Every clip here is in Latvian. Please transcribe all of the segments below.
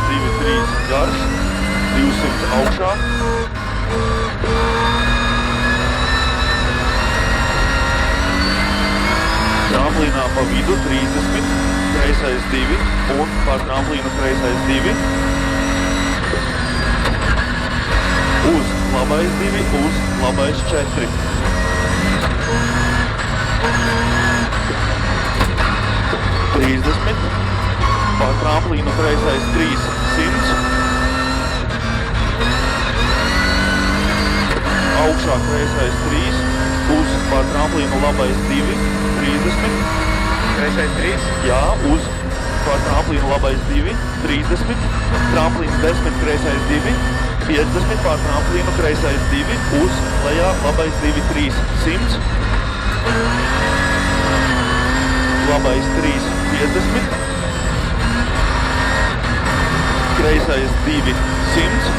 2, 3 garš, 200 augšā. Tramplīnā pa vidu 30, kreisais 2 un pār tramplīnu kreisais 2. Uz labais 2, uz labais 4. Trīsdesmit, pār tramplīnu kreisais 3, 100. Augšā kreisais 3, uz pār tramplīnu labais 2, 30. Kreisais 3. Jā, uz pār tramplīnu labais 2, 30. Tramplīns 10, kreisais 2, 50. Pār tramplīnu kreisais 2, uz lejā labais 2, 3, 100. Labais 3, 50. Kreisais 2, 100.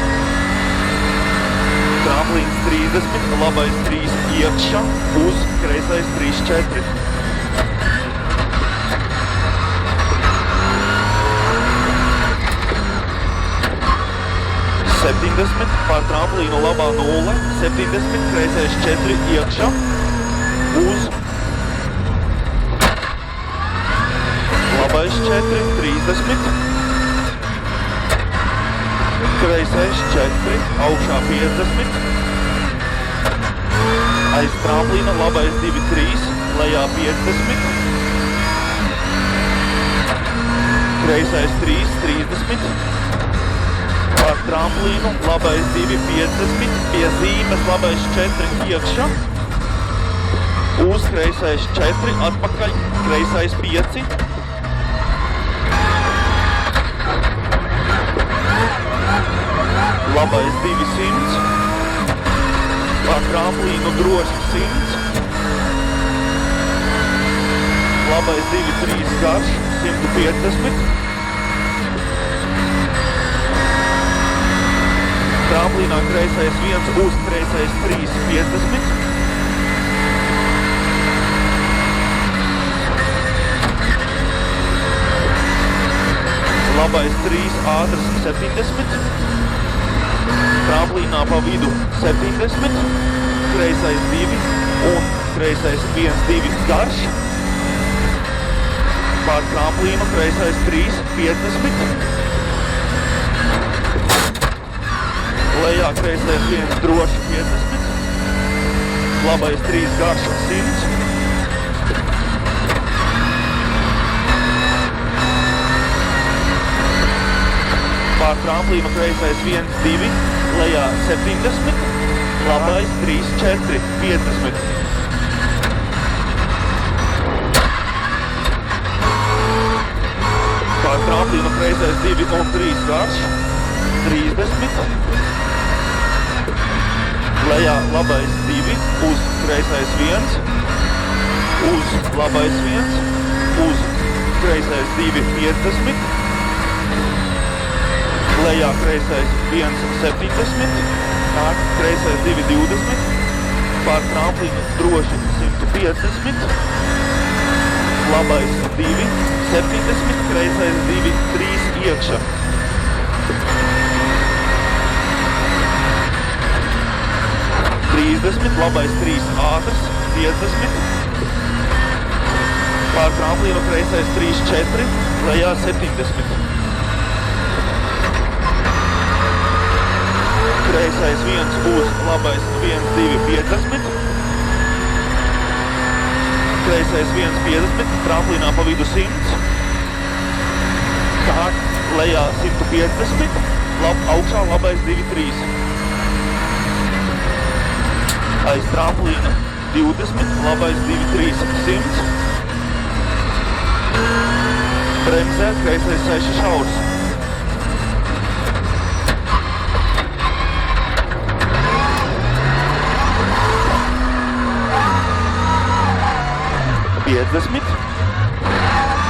Tramplīns 30, labais 3 iekšā, uz kreisais 3, 4. Septiņdesmit, pār tramplīnu labā 0, 70, kreisais 4 iekšā, uz labais 4, 30, kreisais 4, augšā 50, aiz tramplīna labais 2, 3, lejā 50, kreisais 3, 30, pār tramplīnu labais 2, 50, pie zīmes labais 4 iekšā, uz kreisais 4, atpakaļ, kreisais 5, labais 200, pār tramplīnu droši 100, labais 2, 3 garš, 150, tramplīnā kreisais 1, uz kreisais 3, 50, labais 3, ātrs 70, tramplīnā pa vidu 70, kreisais 2 un kreisais 1, 2 garš, pār tramplīnu kreisais 3, 50, lejā kreisais 1, droši 50, labais 3 garš 100, pār tramplīnu kreisais 1, 2, lejā 70, labais 3, 4, 50. Pār tramplīnu kreisais 2 un 3 garš, 30, lejā labais 2, uz kreisais 1, uz labais 1, uz kreisais 2, 50, lejā kreisais 1, 70, kreisais 2, 20, pār tramplīnu droši 150, labais 2, 70, kreisais 2, 3 iekšā. Labais 3 ātrs, 50, pār tramplīnu kreisais 3, 4, lejā 70. Kreisais 1 uz labais 1, 2, 50, kreisais 1, 50, tramplīnā pa vidu 100, tā, lejā 150, augšā labais 2, 3. Aiz tramplīna 20, labais 2, 3, 100. Bremzē, kreisais 6 šaurs.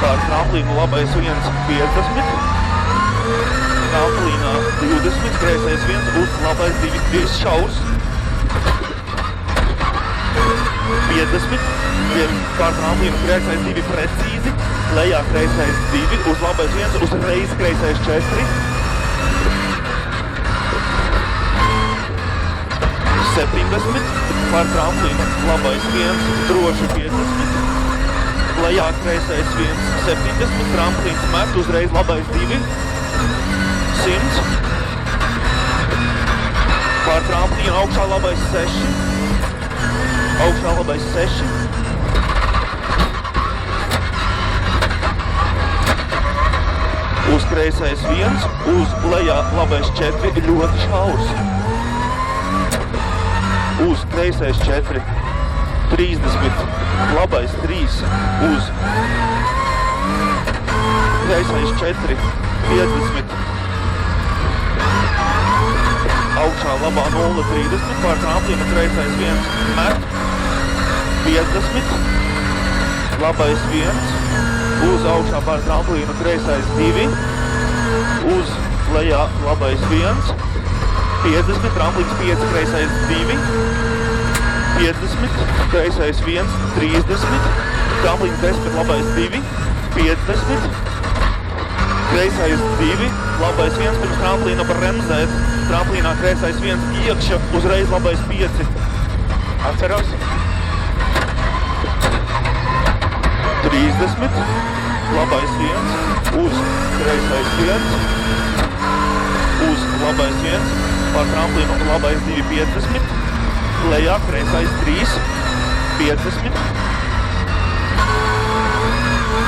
Pār tramplīnu labais 1, 50. Tramplīnā 20, kreisais 1, uz labais 2 šaurs. 50, pār tramplīnu kreisais 2 precīzi, lejā kreisais 2, uz labais 1, uz reiz kreisais 4, 70, pār tramplīnu labais 1, droši 50, lejā kreisais 1, 70, tramplīns met, uzreiz labais 2, 100, pār tramplīnu augšā labais 6, augšā labais 6, uz kreisais 1, uz lejā labais 4, ļoti šaurs. Uz kreisais 4, 30, labais 3, uz kreisais 4, 50, augšā labā 0, 30, pār tramplīnu kreisais 1, met, 50, labais 1, uz augšā pār tramplīnu kreisais 2, uz lejā labais 1, 50, tramplīns 5, kreisais 2, 50, kreisais 1, 30, tramplīns 10, labais 2, 50, kreisais 2, labais 1, pirms tramplīna bremzēt, tramplīnā kreisais 1, iekša, uzreiz labais 5. Atceros. 30, labais 1, uz kreisais 1, uz labais 1, pār tramplīnu labais 2, 50, lejā kreisais 3, 50,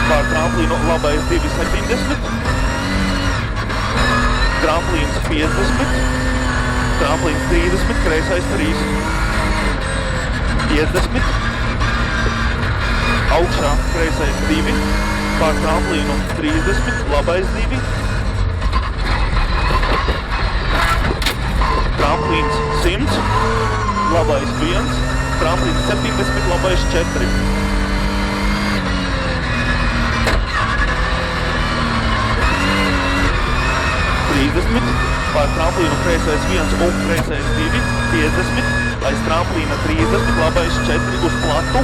pār tramplīnu labais 2, 70, tramplīns 50, tramplīns 30, kreisais 3, 50, augšā kreisais 2, pār tramplīnu 30, labais 2, tramplīns 100, labais 1, tramplīns 70, labais 4. Pār tramplīnu kreisais 1 un kreisais 2, 50, aiz tramplīna 30, labais 4 uz platu.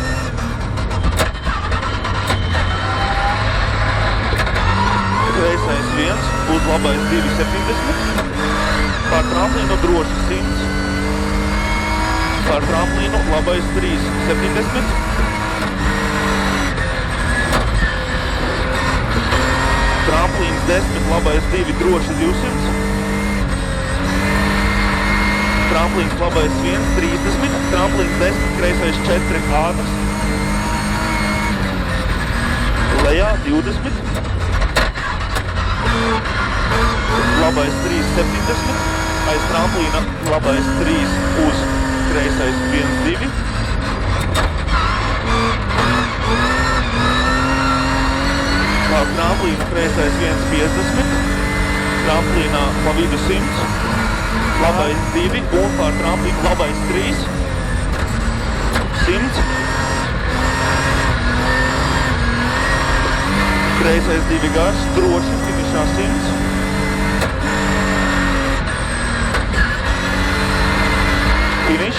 Kreisais 1 uz labais 2, 70, pār tramplīnu droši 100, pār tramplīnu labais 3, 70, tramplīns 10, labais 2, droši 200, tramplīns labais 1, 30, tramplīns 10, kreisais 4, ātrs, lejā 20, labais 3, 70, aiz tramplīna labais 3 uz kreisais 1, 2, pār tramplīna kreisais 1, 50, tramplīnā pa vidu 100, labais 2 un pār tramplīnu labais 3, 100, kreisais 2 gars, droši, finišā 100, finiš,